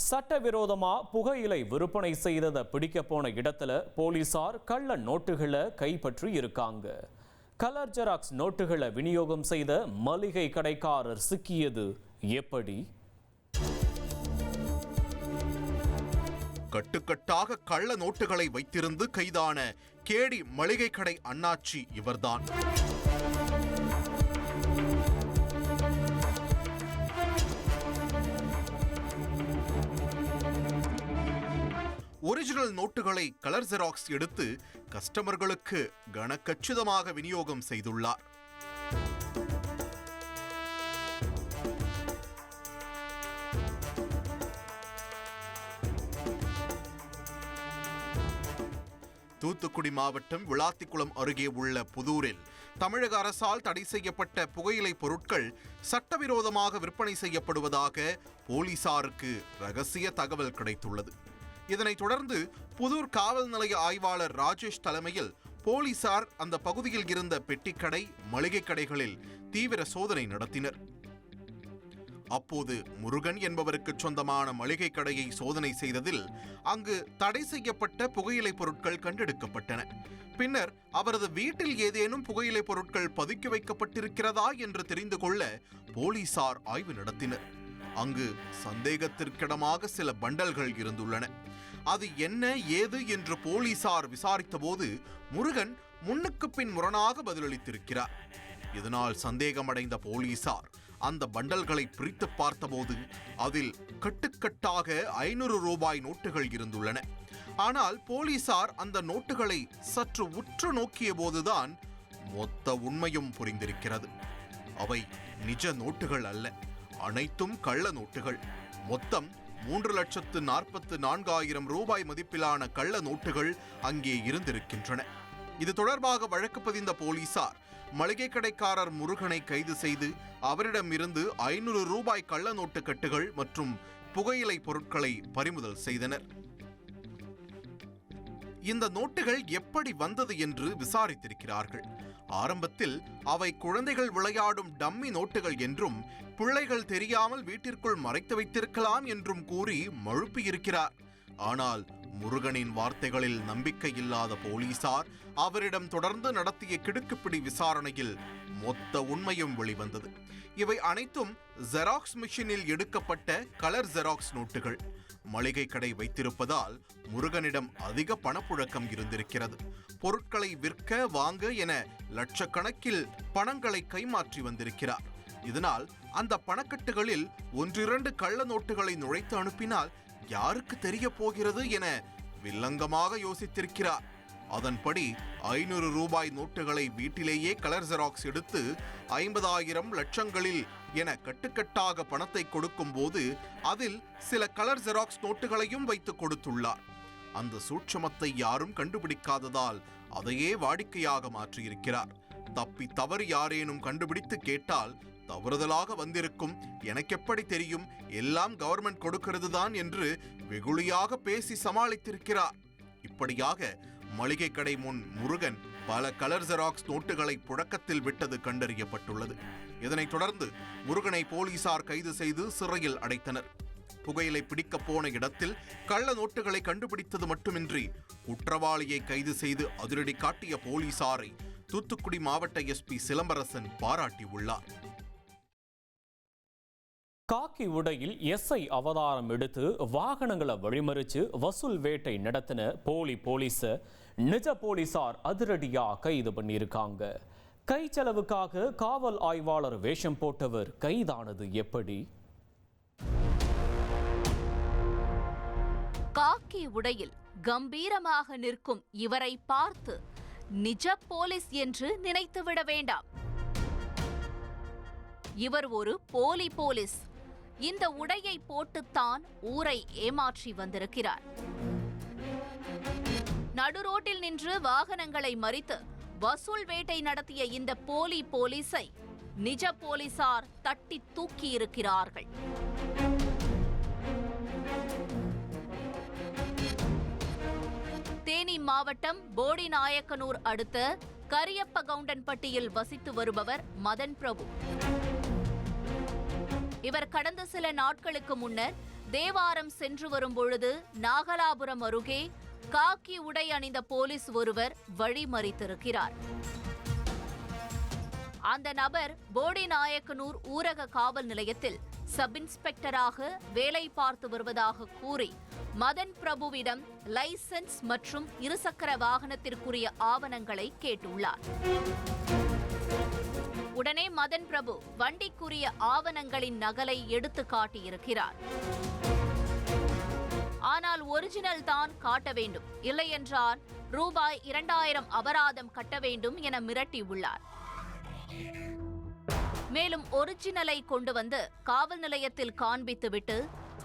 சட்டவிரோதமா புகையிலை விற்பனை செய்ததை பிடிக்க போன இடத்துல போலீசார் கள்ள நோட்டுகளை கைப்பற்றி இருக்காங்க. கலர் ஜெராக்ஸ் நோட்டுகளை விநியோகம் செய்த மளிகை கடைக்காரர் சிக்கியது எப்படி? கட்டுக்கட்டாக கள்ள நோட்டுகளை வைத்திருந்து கைதான கேடி மளிகை கடை அண்ணாச்சி இவர்தான். ஒரிஜினல் நோட்டுகளை கலர் ஜெராக்ஸ் எடுத்து கஸ்டமர்களுக்கு கனக்கச்சிதமாக விநியோகம் செய்துள்ளார். தூத்துக்குடி மாவட்டம் விளாத்திக்குளம் அருகே உள்ள புதூரில் தமிழக அரசால் தடை செய்யப்பட்ட புகையிலை பொருட்கள் சட்டவிரோதமாக விற்பனை செய்யப்படுவதாக போலீசாருக்கு ரகசிய தகவல் கிடைத்துள்ளது. இதனைத் தொடர்ந்து புதூர் காவல் நிலைய ஆய்வாளர் ராஜேஷ் தலைமையில் போலீசார் அந்த பகுதியில் இருந்த பெட்டிக்கடை, மளிகை கடைகளில் தீவிர சோதனை நடத்தினர். அப்போது முருகன் என்பவருக்கு சொந்தமான மளிகை கடையை சோதனை செய்ததில் அங்கு தடை செய்யப்பட்ட புகையிலை பொருட்கள் கண்டெடுக்கப்பட்டன. பின்னர் அவரது வீட்டில் ஏதேனும் புகையிலை பொருட்கள் பதுக்கி வைக்கப்பட்டிருக்கிறதா என்று தெரிந்து கொள்ள போலீசார் ஆய்வு நடத்தினர். அங்கு சந்தேகத்திற்கிடமாக சில பண்டல்கள் இருந்துள்ளன. அது என்ன ஏது என்று போலீசார் விசாரித்த போது முருகன் முன்னுக்கு பின் முரணாக பதிலளித்திருக்கிறார். இதனால் சந்தேகமடைந்த போலீசார் அந்த பண்டல்களை பிரித்து பார்த்தபோது அதில் கட்டுக்கட்டாக 500 ரூபாய் நோட்டுகள் இருந்துள்ளன. ஆனால் போலீசார் அந்த நோட்டுகளை சற்று உற்று நோக்கிய போதுதான் மொத்த உண்மையும் புரிந்திருக்கிறது. அவை நிஜ நோட்டுகள் அல்ல, அனைத்தும் கள்ள நோட்டுகள். மொத்தம் 3,44,000 ரூபாய் மதிப்பிலான கள்ள நோட்டுகள் அங்கே இருந்திருக்கின்றன. இது தொடர்பாக வழக்கு பதிந்த போலீசார் மளிகை கடைக்காரர் முருகனை கைது செய்து அவரிடமிருந்து 500 ரூபாய் கள்ள நோட்டு கட்டுகள் மற்றும் புகையிலை பொருட்களை பறிமுதல் செய்தனர். இந்த நோட்டுகள் எப்படி வந்தது என்று விசாரித்திருக்கிறார்கள். ஆரம்பத்தில் அவை குழந்தைகள் விளையாடும் டம்மி நோட்டுகள் என்றும் பிள்ளைகள் தெரியாமல் வீட்டிற்குள் மறைத்து வைத்திருக்கலாம் என்றும் கூறி மழுப்பியிருக்கிறார். ஆனால் முருகனின் வார்த்தைகளில் நம்பிக்கை இல்லாத போலீசார் அவரிடம் தொடர்ந்து நடத்திய கிடுக்குப்பிடி விசாரணையில் மொத்த உண்மையும் வெளிவந்தது. இவை அனைத்தும் ஜெராக்ஸ் மிஷினில் எடுக்கப்பட்ட கலர் ஜெராக்ஸ் நோட்டுகள். மளிகை கடை வைத்திருப்பதால் முருகனிடம் அதிக பணப்புழக்கம் இருந்திருக்கிறது. பொருட்களை விற்க வாங்க என லட்சக்கணக்கில் பணங்களை கைமாற்றி வந்திருக்கிறார். இதனால் அந்த பணக்கட்டுகளில் 1-2 கள்ள நோட்டுகளை நுழைத்து அனுப்பினால் யாருக்கு தெரிய போகிறது என வில்லங்கமாக யோசித்திருக்கிறார். அதன்படி 500 ரூபாய் நோட்டுகளை வீட்டிலேயே கலர் ஜெராக்ஸ் எடுத்து 50,000 லட்சங்களில் என கட்டுக்கட்டாக பணத்தை கொடுக்கும் போது அதில் சில கலர் ஜெராக்ஸ் நோட்டுகளையும் வைத்து கொடுத்துள்ளார். அந்த சூட்சமத்தை யாரும் கண்டுபிடிக்காததால் அதையே வாடிக்கையாக மாற்றியிருக்கிறார். தப்பி தவறு யாரேனும் கண்டுபிடித்து கேட்டால் தவறுதலாக வந்திருக்கும், எனக்கெப்படி தெரியும், எல்லாம் கவர்மெண்ட் கொடுக்கிறது தான் என்று வெகுளியாக பேசி சமாளித்திருக்கிறார். இப்படியாக மளிகை கடை முன் முருகன் பல கலர் ஜெராக்ஸ் நோட்டுகளை புழக்கத்தில் விட்டது கண்டறியப்பட்டுள்ளது. இதனைத் தொடர்ந்து முருகனை போலீசார் கைது செய்து சிறையில் அடைத்தனர். புகையிலை பிடிக்க போன இடத்தில் கள்ள நோட்டுகளை கண்டுபிடித்தது மட்டுமின்றி குற்றவாளியை கைது செய்து அதிரடி காட்டிய போலீசாரை தூத்துக்குடி மாவட்ட எஸ்பி சிலம்பரசன் பாராட்டியுள்ளார். காக்கி உடையில் எஸ்ஐ அவதாரம் எடுத்து வாகனங்களை வழிமறிச்சு வசூல் வேட்டை நடத்தின போலீஸ நிஜ போலீசார் அதிரடியா கைது பண்ணியிருக்காங்க. கை செலவுக்காக காவல் ஆய்வாளர் வேஷம் போட்டவர் கைதானது எப்படி? காக்கி உடையில் கம்பீரமாக நிற்கும் இவரை பார்த்து நிஜ போலீஸ் என்று நினைத்துவிட வேண்டாம். இவர் ஒரு போலி போலீஸ். இந்த உடையை போட்டுத்தான் ஊரை ஏமாற்றி வந்திருக்கிறார். நடுரோட்டில் நின்று வாகனங்களை மறித்து வசூல் வேட்டை நடத்திய இந்த போலி போலீஸை நிஜ போலீசார் தட்டி தூக்கியிருக்கிறார்கள். தேனி மாவட்டம் போடிநாயக்கனூர் அடுத்த கரியப்பகவுண்டன்பட்டியில் வசித்து வருபவர் மதன் பிரபு. இவர் கடந்த சில நாட்களுக்கு முன்னர் தேவாரம் சென்று வரும் பொழுது நாகலாபுரம் அருகே காக்கி உடை அணிந்த போலீஸ் ஒருவர் வழிமறித்திருக்கிறார். அந்த நபர் போடிநாயக்கனூர் ஊரக காவல் நிலையத்தில் சப் இன்ஸ்பெக்டராக வேலை பார்த்து வருவதாக கூறி மதன் பிரபுவிடம் லைசென்ஸ் மற்றும் இருசக்கர வாகனத்திற்குரிய ஆவணங்களை கேட்டுள்ளார். உடனே மதன் பிரபு வண்டிக்குரிய ஆவணங்களின் நகலை எடுத்து காட்டியிருக்கிறார். ஆனால் ஒரிஜினல் தான் காட்ட வேண்டும், இல்லையென்றால் ரூபாய் 2000 அபராதம் கட்ட வேண்டும் என மிரட்டியுள்ளார். மேலும் ஒரிஜினலை கொண்டு வந்து காவல் நிலையத்தில் காண்பித்துவிட்டு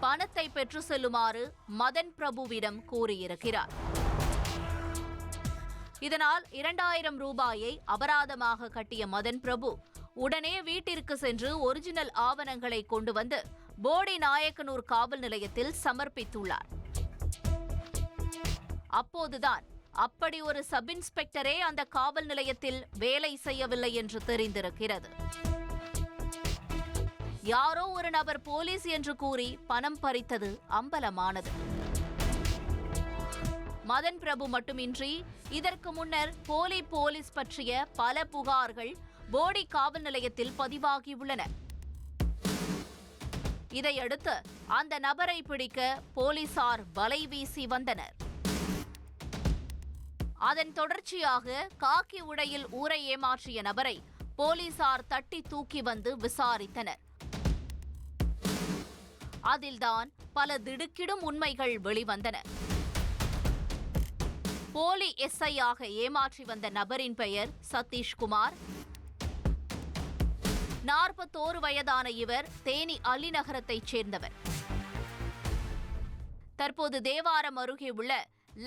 பணத்தை பெற்று செல்லுமாறு மதன் பிரபுவிடம் கூறியிருக்கிறார். இதனால் 2000 ரூபாயை அபராதமாக கட்டிய மதன் பிரபு உடனே வீட்டிற்கு சென்று ஒரிஜினல் ஆவணங்களை கொண்டு வந்து போடிநாயக்கனூர் காவல் நிலையத்தில் சமர்ப்பித்துள்ளார். அப்போதுதான் அப்படி ஒரு சப் இன்ஸ்பெக்டரே அந்த காவல் நிலையத்தில் வேலை செய்யவில்லை என்று தெரிந்திருக்கிறது. யாரோ ஒரு நபர் போலீஸ் என்று கூறி பணம் பறித்தது அம்பலமானது. மதன் பிரபு மட்டுமின்றி இதற்கு முன்னர் போலீஸ் பற்றிய பல புகார்கள் போடி காவல் நிலையத்தில் பதிவாகியுள்ளன. இதையடுத்து அந்த நபரை பிடிக்க போலீசார் வலை வீசி வந்தனர். அதன் தொடர்ச்சியாக காக்கி உடையில் ஊரை ஏமாற்றிய நபரை போலீசார் தட்டி தூக்கி வந்து விசாரித்தனர். அதில்தான் பல திடுக்கிடும் உண்மைகள் வெளிவந்தன. போலி எஸ்ஐ ஆக ஏமாற்றி வந்த நபரின் பெயர் சதீஷ்குமார். 41 வயதான இவர் தேனி அலிநகரத்தைச் சேர்ந்தவர். தற்போது தேவாரம் அருகே உள்ள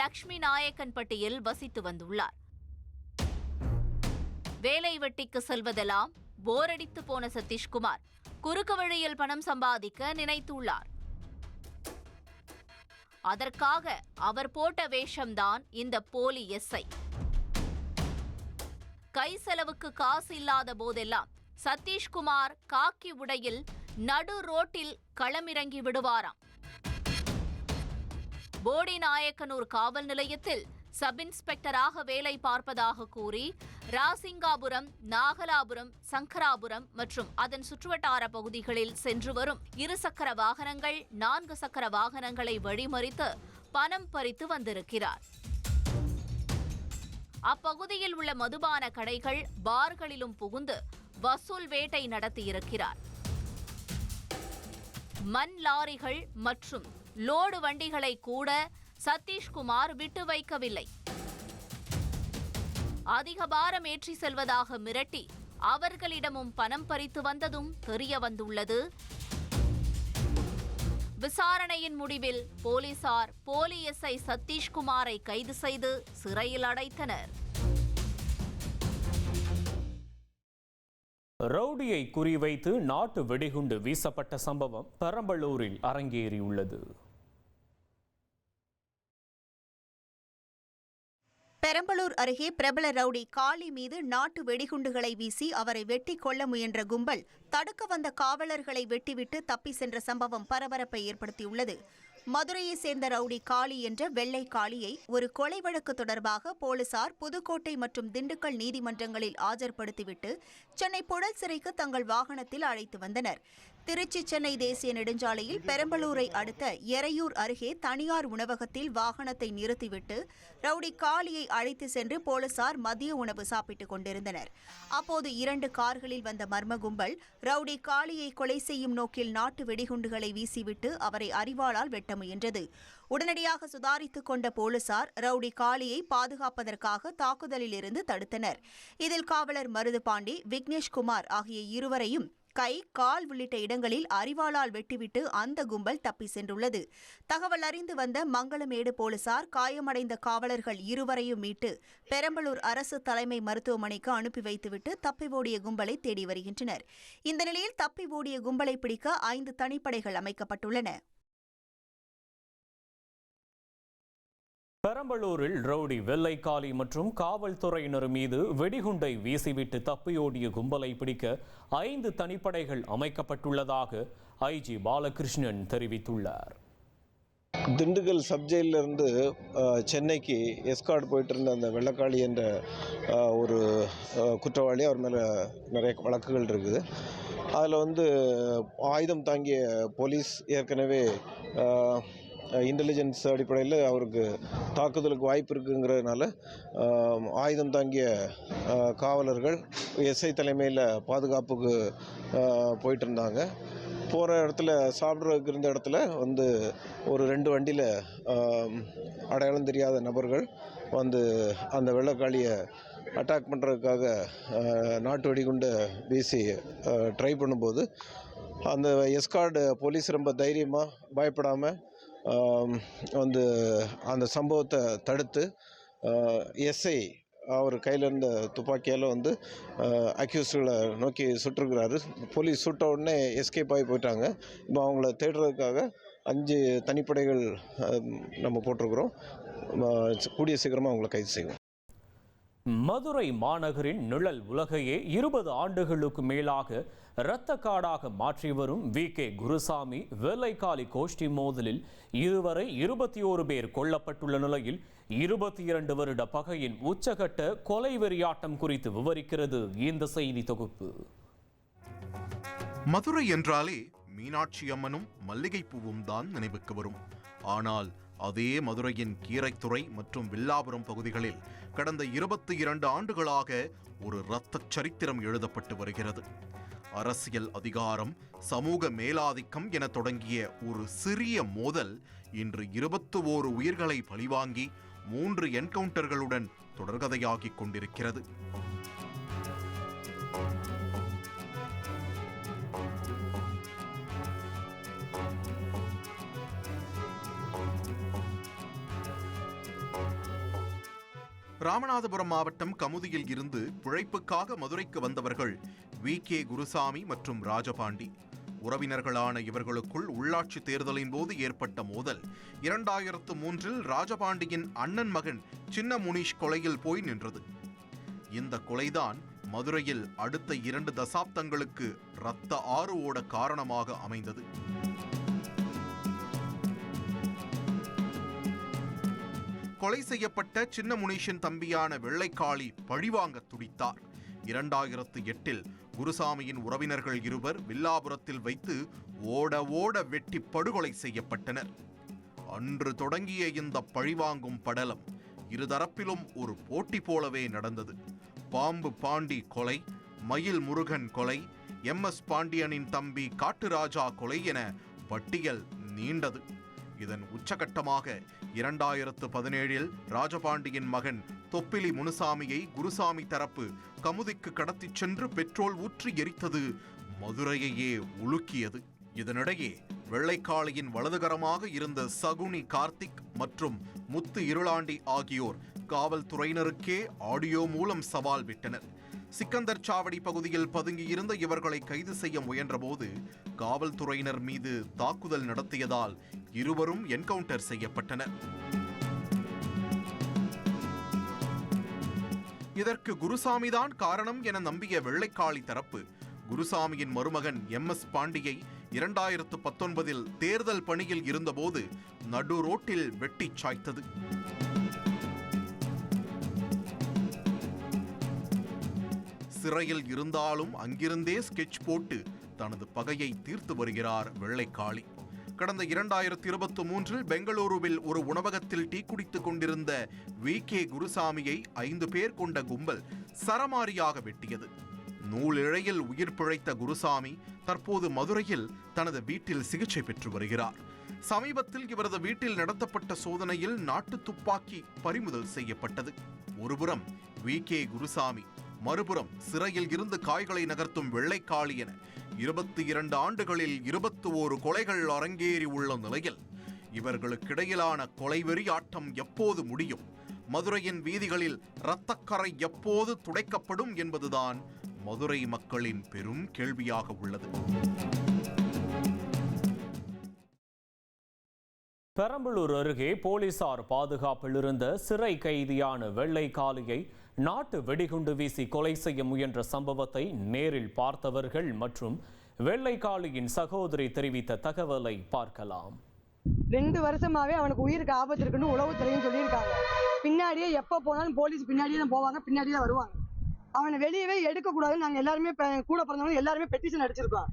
லட்சுமி நாயக்கன்பட்டியில் வசித்து வந்துள்ளார். வேலை வெட்டிக்கு செல்வதெல்லாம் போரடித்து போன சதீஷ்குமார் குறுக்கு வழியில் பணம் சம்பாதிக்க நினைத்துள்ளார். அதற்காக அவர் போட்ட வேஷம்தான் இந்த போலி எஸ்ஐ. கை செலவுக்கு காசு இல்லாத போதெல்லாம் சதீஷ்குமார் காக்கி உடையில் நடு ரோட்டில் களமிறங்கி விடுவாராம். போடிநாயக்கனூர் காவல் நிலையத்தில் சப் இன்ஸ்பெக்டராக வேலை பார்ப்பதாக கூறி ராசிங்காபுரம், நாகலாபுரம், சங்கராபுரம் மற்றும் அதன் சுற்றுவட்டார பகுதிகளில் சென்று வரும் இருசக்கர வாகனங்கள், 4 சக்கர வாகனங்களை வழிமறித்து பணம் பறித்து வந்திருக்கிறார். அப்பகுதியில் உள்ள மதுபான கடைகள், பார்களிலும் புகுந்து வசூல் வேட்டை நடத்தியிருக்கிறார். மண் லாரிகள் மற்றும் லோடு வண்டிகளை கூட சதீஷ்குமார் விட்டு வைக்கவில்லை. அதிக பாரம் ஏற்றி செல்வதாக மிரட்டி அவர்களிடமும் பணம் பறித்து வந்ததும் தெரிய வந்துள்ளது. விசாரணையின் முடிவில் போலீசார் போலி எஸ்ஐ சதீஷ்குமாரை கைது செய்து சிறையில் அடைத்தனர். ரவுடியை குறிவைத்து நாட்டு வெடிகுண்டு வீசப்பட்ட சம்பவம் பெரம்பலூரில் அரங்கேறியுள்ளது. பெரம்பலூர் அருகே பிரபல ரவுடி காளி மீது நாட்டு வெடிகுண்டுகளை வீசி அவரை வெட்டி கொள்ள முயன்ற கும்பல் தடுக்க வந்த காவலர்களை வெட்டிவிட்டு தப்பி சென்ற சம்பவம் பரபரப்பை ஏற்படுத்தியுள்ளது. மதுரையை சேர்ந்த ரவுடி காளி என்ற வெள்ளை காளியை ஒரு கொலை வழக்கு தொடர்பாக போலீசார் புதுக்கோட்டை மற்றும் திண்டுக்கல் நீதிமன்றங்களில் ஆஜர்படுத்திவிட்டு சென்னை புழல் சிறைக்கு தங்கள் வாகனத்தில் அழைத்து வந்தனர். திருச்சி சென்னை தேசிய நெடுஞ்சாலையில் பெரம்பலூரை அடுத்த எறையூர் அருகே தனியார் உணவகத்தில் வாகனத்தை நிறுத்திவிட்டு ரவுடி காளியை அழைத்து சென்று போலீசார் மதிய உணவு சாப்பிட்டுக் கொண்டிருந்தனர். அப்போது 2 கார்களில் வந்த மர்ம கும்பல் ரவுடி காளியை கொலை செய்யும் நோக்கில் நாட்டு வெடிகுண்டுகளை வீசிவிட்டு அவரை அரிவாளால் வெட்ட முயன்றது. உடனடியாக சுதாரித்துக் கொண்ட போலீசார் ரவுடி காளியை பாதுகாப்பதற்காக தாக்குதலில் இருந்து தடுத்தனர். இதில் காவலர் மருதுபாண்டி, விக்னேஷ்குமார் ஆகிய இருவரையும் கை, கால் உள்ளிட்ட இடங்களில் அரிவாளால் வெட்டிவிட்டு அந்த கும்பல் தப்பி சென்றுள்ளது. தகவல் அறிந்து வந்த மங்களமேடு போலீசார் காயமடைந்த காவலர்கள் இருவரையும் மீட்டு பெரம்பலூர் அரசு தலைமை மருத்துவமனைக்கு அனுப்பி வைத்துவிட்டு தப்பி ஓடிய கும்பலை தேடி வருகின்றனர். இந்த நிலையில் தப்பி ஓடிய கும்பலை பிடிக்க 5 தனிப்படைகள் அமைக்கப்பட்டுள்ளன. பெரம்பலூரில் ரவுடி வெள்ளைக்காளி மற்றும் காவல்துறையினர் மீது வெடிகுண்டை வீசிவிட்டு தப்பியோடிய கும்பலை பிடிக்க 5 தனிப்படைகள் அமைக்கப்பட்டுள்ளதாக ஐஜி பாலகிருஷ்ணன் தெரிவித்துள்ளார். திண்டுக்கல் சப்ஜெயிலிருந்து சென்னைக்கு எஸ்கார்ட் போயிட்டு இருந்த அந்த வெள்ளக்காளி என்ற ஒரு குற்றவாளி, அவர் மேலே நிறைய வழக்குகள் இருக்குது. அதில் ஆயுதம் தாங்கிய போலீஸ் ஏற்கனவே இன்டெலிஜென்ஸ் அடிப்படையில் அவருக்கு தாக்குதலுக்கு வாய்ப்பு இருக்குங்கிறதுனால ஆயுதம் தாங்கிய காவலர்கள் எஸ்ஐ தலைமையில் பாதுகாப்புக்கு போயிட்டு இருந்தாங்க. போகிற இடத்துல சாப்பிட்றதுக்கு இருந்த இடத்துல ஒரு 2 வண்டியில் அடையாளம் தெரியாத நபர்கள் அந்த வெள்ளைக்காளியை அட்டாக் பண்ணுறதுக்காக நாட்டு வெடிகுண்டை வீசி ட்ரை பண்ணும்போது அந்த எஸ்கார்டு போலீஸ் ரொம்ப தைரியமாக பயப்படாமல் அந்த சம்பவத்தை தடுத்து எஸ்ஐ அவர் கையில் இருந்த துப்பாக்கியால் அக்யூஸ்டுகளை நோக்கி சுட்டிருக்கிறாரு. போலீஸ் சுட்ட உடனே எஸ்கேப் ஆகி போயிட்டாங்க. இப்போ அவங்கள தேடுறதுக்காக 5 தனிப்படைகள் நம்ம போட்டிருக்கிறோம். கூடிய சீக்கிரமாக அவங்கள கைது செய்வோம். மதுரை மாநகரின் நிழல் உலகையே 20 ஆண்டுகளுக்கு மேலாக இரத்த காடாக மாற்றி வரும் VK குருசாமி வெள்ளைக்காளி கோஷ்டி மோதலில் இதுவரை 21 பேர் கொல்லப்பட்டுள்ள நிலையில் 22 வருட பகையின் உச்சகட்ட கொலை வெறியாட்டம் குறித்து விவரிக்கிறது இந்த செய்தி தொகுப்பு. மதுரை என்றாலே மீனாட்சி அம்மனும் மல்லிகைப்பூவும் தான் நினைவுக்கு வரும். ஆனால் அதே மதுரையின் கீரைத்துறை மற்றும் வில்லாபுரம் பகுதிகளில் கடந்த 22 ஆண்டுகளாக ஒரு இரத்த சரித்திரம் எழுதப்பட்டு வருகிறது. அரசியல் அதிகாரம், சமூக மேலாதிக்கம் என தொடங்கிய ஒரு சிறிய மோதல் இன்று 21 உயிர்களை பழிவாங்கி 3 என்கவுண்டர்களுடன் தொடர்கதையாகிக் கொண்டிருக்கிறது. ராமநாதபுரம் மாவட்டம் கமுதியில் இருந்து பிழைப்புக்காக மதுரைக்கு வந்தவர்கள் VK குருசாமி மற்றும் ராஜபாண்டி. உறவினர்களான இவர்களுக்குள் உள்ளாட்சி தேர்தலின் போது ஏற்பட்ட மோதல் 2003இல் ராஜபாண்டியின் அண்ணன் மகன் சின்ன முனீஷ் கொலையில் போய் நின்றது. இந்த கொலைதான் மதுரையில் அடுத்த 2 தசாப்தங்களுக்கு இரத்த ஆறு ஓட காரணமாக அமைந்தது. கொலை செய்யப்பட்ட சின்ன முனீஷின் தம்பியான வெள்ளைக்காளி பழிவாங்க துடித்தார். 2008இல் குருசாமியின் உறவினர்கள் 2 வில்லாபுரத்தில் வைத்து ஓட வெட்டி படுகொலை செய்யப்பட்டனர். அன்று தொடங்கிய இந்த பழிவாங்கும் படலம் இருதரப்பிலும் ஒரு போட்டி போலவே நடந்தது. பாம்பு பாண்டி கொலை, மயில் முருகன் கொலை, MS பாண்டியனின் தம்பி காட்டுராஜா கொலை என பட்டியல் நீண்டது. இதன் உச்சகட்டமாக 2017இல் ராஜபாண்டியின் மகன் தொப்பிலி முனுசாமியை குருசாமி தரப்பு கமுதிக்கு கடத்திச் சென்று பெட்ரோல் ஊற்றி எரித்தது மதுரையையே உலுக்கியது. இதனிடையே வெள்ளைக்காளியின் வலதுகரமாக இருந்த சகுனி கார்த்திக் மற்றும் முத்து இருளாண்டி ஆகியோர் காவல்துறையினருக்கே ஆடியோ மூலம் சவால் விட்டனர். சிக்கந்தர் சாவடி பகுதியில் பதுங்கியிருந்த இவர்களை கைது செய்ய முயன்றபோது காவல்துறையினர் மீது தாக்குதல் நடத்தியதால் இருவரும் என்கவுண்டர் செய்யப்பட்டனர். இதற்கு குருசாமிதான் காரணம் என நம்பிய வெள்ளைக்காளி தரப்பு குருசாமியின் மருமகன் MS பாண்டியை 2019இல் தேர்தல் பணியில் இருந்தபோது நடு ரோட்டில் வெட்டி சாய்த்தது. சிறையில் இருந்தாலும் அங்கிருந்தே ஸ்கெட்ச் போட்டு தனது பகையை தீர்த்து வருகிறார் வெள்ளைக்காளி. கடந்த 2023இல் பெங்களூருவில் ஒரு உணவகத்தில் டீ குடித்துக் கொண்டிருந்த VK குருசாமியை 5 பேர் கொண்ட கும்பல் சரமாரியாக வெட்டியது. நூலிழையில் உயிர் பிழைத்த குருசாமி தற்போது மதுரையில் தனது வீட்டில் சிகிச்சை பெற்று வருகிறார். சமீபத்தில் இவரது வீட்டில் நடத்தப்பட்ட சோதனையில் நாட்டு துப்பாக்கி பறிமுதல் செய்யப்பட்டது. ஒருபுறம் VK குருசாமி, மறுபுறம் சிறையில் இருந்து காய்களை நகர்த்தும் வெள்ளைக்காளி என 22 ஆண்டுகளில் 21 கொலைகள் அரங்கேறி உள்ள நிலையில் இவர்களுக்கிடையிலான கொலைவெறி ஆட்டம் எப்போது முடியும், மதுரையின் வீதிகளில் இரத்தக்கரை எப்போது துடைக்கப்படும் என்பதுதான் மதுரை மக்களின் பெரும் கேள்வியாக உள்ளது. பெரம்பலூர் அருகே போலீசார் பாதுகாப்பில் இருந்த சிறை கைதியான வெள்ளை காளியை நாட்டு வெடிகுண்டு வீசி கொலை செய்ய முயன்ற சம்பவத்தை நேரில் பார்த்தவர்கள் மற்றும் வெள்ளை காளியின் சகோதரி தெரிவித்த தகவலை பார்க்கலாம். 2 வருஷமாவே அவனுக்கு உயிருக்கு ஆபத்து இருக்குன்னு உளவுத்துறையும் சொல்லியிருக்காங்க. பின்னாடியே எப்போ போனாலும் போலீஸ் பின்னாடியே தான் போவாங்க, பின்னாடியே தான் வருவாங்க. அவனை வெளியவே எடுக்கக்கூடாதுன்னு நாங்கள் எல்லாருமே கூட பிறந்தவங்க எல்லாருமே பெட்டிஷன் அடிச்சிருக்கோம்.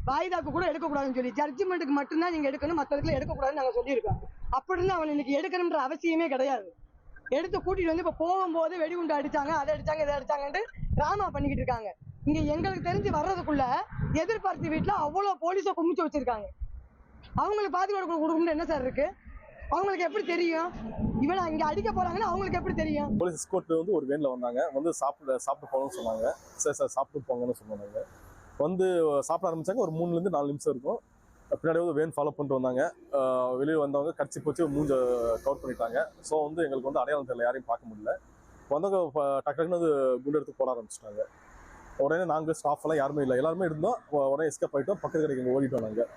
வாய்தாக்கு கூட எடுக்கக்கூடாதுன்னு சொல்லி ஜட்ஜ்மெண்ட்டுக்கு மட்டும்தான் நீங்கள் எடுக்கணும், மற்றதுக்குள்ள எடுக்கக்கூடாதுன்னு நாங்கள் சொல்லியிருக்கோம். அப்படின்னு அவன் இன்னைக்கு எடுக்கணுன்ற அவசியமே கிடையாது. எடுத்து கூட்டிட்டு வந்து இப்போ போகும்போது வெடிகுண்டு அடிச்சாங்க, அதை அடிச்சாங்க, இதை அடிச்சாங்கன்ட்டு டிராமா பண்ணிக்கிட்டு இருக்காங்க. இங்க எங்களுக்கு தெரிஞ்சு வர்றதுக்குள்ள எதிர்பார்த்து வீட்டில் அவ்வளோ போலீஸை குமிச்சு வச்சிருக்காங்க. அவங்களுக்கு பாதுகாப்பு கொடுக்கணும்னு என்ன சார் இருக்கு? அவங்களுக்கு எப்படி தெரியும் இவனை இங்க அடிக்க போறாங்கன்னு? அவங்களுக்கு எப்படி தெரியும்? போலீஸ் எஸ்கோர்ட் வந்து ஒரு வேன்ல வந்தாங்க, வந்து சாப்பிட்டு போகணும்னு சொன்னாங்க. சரி சார் சாப்பிட்டு போங்கன்னு சொன்னாங்க. வந்து சாப்பிட ஆரம்பிச்சாங்க. ஒரு 3 to 4 நிமிஷம் இருக்கும். பின்னாடி வந்து வேன் ஃபாலோ பண்ணிட்டு வந்தாங்க. வெளியே வந்தவங்க கடிச்சு போச்சு, மூஞ்ச கவர் பண்ணிட்டாங்க. ஸோ வந்து எங்களுக்கு வந்து அடையாளம் தெரியல, யாரையும் பார்க்க முடியல. வந்தவங்க டக்குன்னு வந்து குண்டு எடுத்து போட ஆரம்பிச்சிட்டாங்க. உடனே நாங்கள் ஸ்டாஃப் எல்லாம் யாருமே இல்லை, எல்லாருமே இருந்தோம். உடனே எஸ்கேப் ஆகிட்டோம், பக்கத்து கடைக்கு ஓடிட்டோம் நாங்கள்.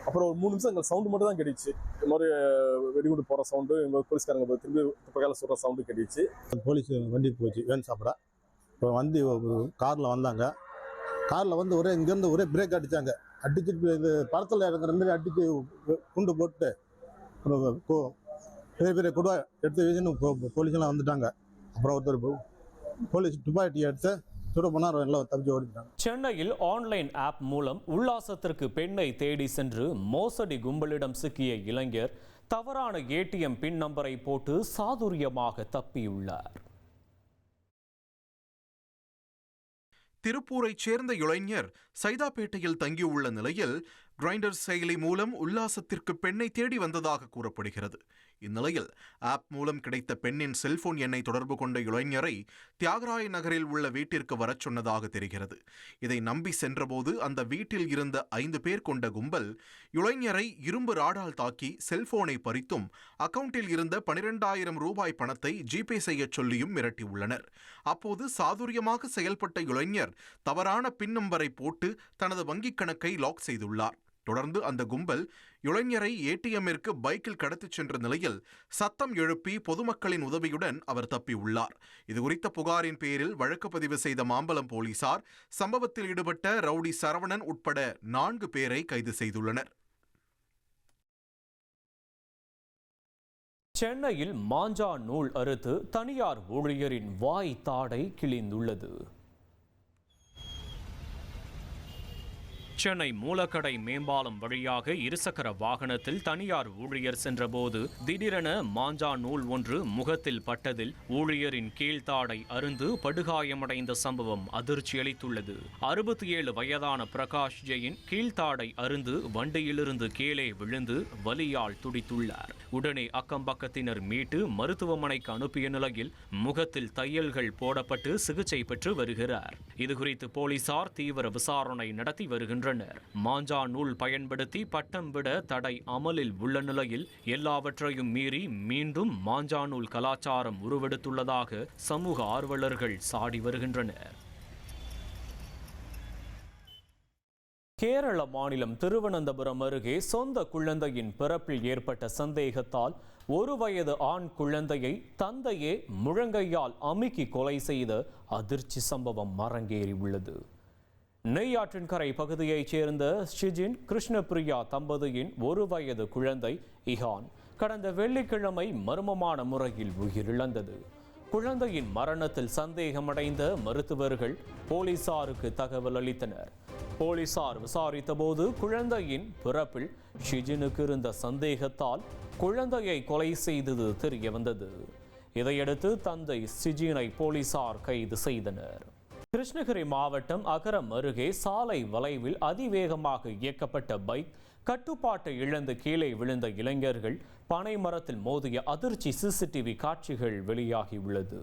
அப்புறம் ஒரு 3 நிமிஷம் எங்களுக்கு சவுண்டு மட்டும் தான் கிடைச்சு. இந்த மாதிரி வெடிகுண்டு போகிற சவுண்டு, எங்கள் போலீஸ்காரங்க திரும்பி துப்பாக்கியால சுடுற சவுண்டு கிடைச்சு. போலீஸ் வண்டி போச்சு, வேன் சாப்பிட. இப்போ வந்து காரில் வந்தாங்க. காரில் வந்து இங்கேருந்து ஒரே பிரேக் அடித்தாங்க. அடிச்சுட்டு இது படத்தில் இறங்குற மாதிரி அடித்து குண்டு போட்டு பெரிய பெரிய குடுவா எடுத்து வீசுன்னு போலீஸ்லாம் வந்துட்டாங்க. அப்புறம் ஒருத்தர் போலீஸ் துப்பாக்கி எடுத்து சுட போனார், எல்லாம் தப்பிச்சு ஓடிட்டாங்க. சென்னையில் ஆன்லைன் ஆப் மூலம் உல்லாசத்திற்கு பெண்ணை தேடி சென்று மோசடி கும்பலிடம் சிக்கிய இளைஞர் தவறான ATM பின் நம்பரை போட்டு சாதுரியமாக தப்பியுள்ளார். திருப்பூரைச் சேர்ந்த இளைஞர் சைதாப்பேட்டையில் தங்கியுள்ள நிலையில் கிரைண்டர் செயலி மூலம் உல்லாசத்திற்கு பெண்ணை தேடி வந்ததாக கூறப்படுகிறது. இந்நிலையில் ஆப் மூலம் கிடைத்த பெண்ணின் செல்போன் எண்ணை தொடர்பு கொண்ட இளைஞரை தியாகராய நகரில் உள்ள வீட்டிற்கு வரச் சொன்னதாக தெரிகிறது. இதை நம்பி சென்றபோது அந்த வீட்டில் இருந்த 5 பேர் கொண்ட கும்பல் இளைஞரை இரும்பு ராடால் தாக்கி செல்போனை பறித்தும் அக்கவுண்டில் இருந்த 12,000 ரூபாய் பணத்தை ஜிபே செய்யச் சொல்லியும் மிரட்டியுள்ளனர். அப்போது சாதுரியமாக செயல்பட்ட இளைஞர் தவறான பின் நம்பரை போட்டு தனது வங்கிக் கணக்கை லாக் செய்துள்ளார். தொடர்ந்து அந்த கும்பல் இளைஞரை ATMற்கு பைக்கில் கடத்திச் சென்ற நிலையில் சத்தம் எழுப்பி பொதுமக்களின் உதவியுடன் அவர் தப்பியுள்ளார். இதுகுறித்த புகாரின் பேரில் வழக்கு பதிவு செய்த மாம்பலம் போலீசார் சம்பவத்தில் ஈடுபட்ட ரவுடி சரவணன் உட்பட 4 பேரை கைது செய்துள்ளனர். சென்னையில் மாஞ்சா நூல் அறுத்து தனியார் ஊழியரின் வாய் தாடை கிழிந்துள்ளது. சென்னை மூலக்கடை மேம்பாலம் வழியாக இருசக்கர வாகனத்தில் தனியார் ஊழியர் சென்றபோது திடீரென மாஞ்சா நூல் ஒன்று முகத்தில் பட்டதில் ஊழியரின் கீழ்த்தாடை அருந்து படுகாயமடைந்த சம்பவம் அதிர்ச்சியளித்துள்ளது. 67 வயதான பிரகாஷ் ஜெயின் கீழ்த்தாடை அருந்து வண்டியிலிருந்து கீழே விழுந்து வலியால் துடித்துள்ளார். உடனே அக்கம்பக்கத்தினர் மீட்டு மருத்துவமனைக்கு அனுப்பிய நிலையில் முகத்தில் தையல்கள் போடப்பட்டு சிகிச்சை பெற்று வருகிறார். இதுகுறித்து போலீசார் தீவிர விசாரணை நடத்தி வருகின்றனர். மாஞ்சா நூல் பயன்படுத்தி பட்டம் விட தடை அமலில் உள்ள நிலையில் எல்லாவற்றையும் மீறி மீண்டும் மாஞ்சா நூல் கலாச்சாரம் உருவெடுத்துள்ளதாக சமூக ஆர்வலர்கள் சாடி வருகின்றனர். கேரள மாநிலம் திருவனந்தபுரம் அருகே சொந்த குழந்தையின் பிறப்பில் ஏற்பட்ட சந்தேகத்தால் 1 வயது ஆண் குழந்தையை தந்தையே முழங்கையால் அமுக்கி கொலை செய்த அதிர்ச்சி சம்பவம் அரங்கேறி உள்ளது. நெய்யாற்றின்கரை பகுதியைச் சேர்ந்த ஷிஜின் கிருஷ்ணபிரியா தம்பதியின் 1 வயது குழந்தை இஹான் கடந்த வெள்ளிக்கிழமை மர்மமான முறையில் உயிரிழந்தது. குழந்தையின் மரணத்தில் சந்தேகமடைந்த மருத்துவர்கள் போலீசாருக்கு தகவல் அளித்தனர். போலீசார் விசாரித்தபோது குழந்தையின் பிறப்பில் ஷிஜினுக்கு இருந்த சந்தேகத்தால் குழந்தையை கொலை செய்தது தெரிய வந்தது. இதையடுத்து தந்தை ஷிஜினை போலீசார் கைது செய்தனர். கிருஷ்ணகிரி மாவட்டம் அகரம் அருகே சாலை வளைவில் அதிவேகமாக இயக்கப்பட்ட பைக் கட்டுப்பாட்டை இழந்து கீழே விழுந்த இளைஞர்கள் பனை மரத்தில் மோதிய அதிர்ச்சி CCTV காட்சிகள் வெளியாகியுள்ளது.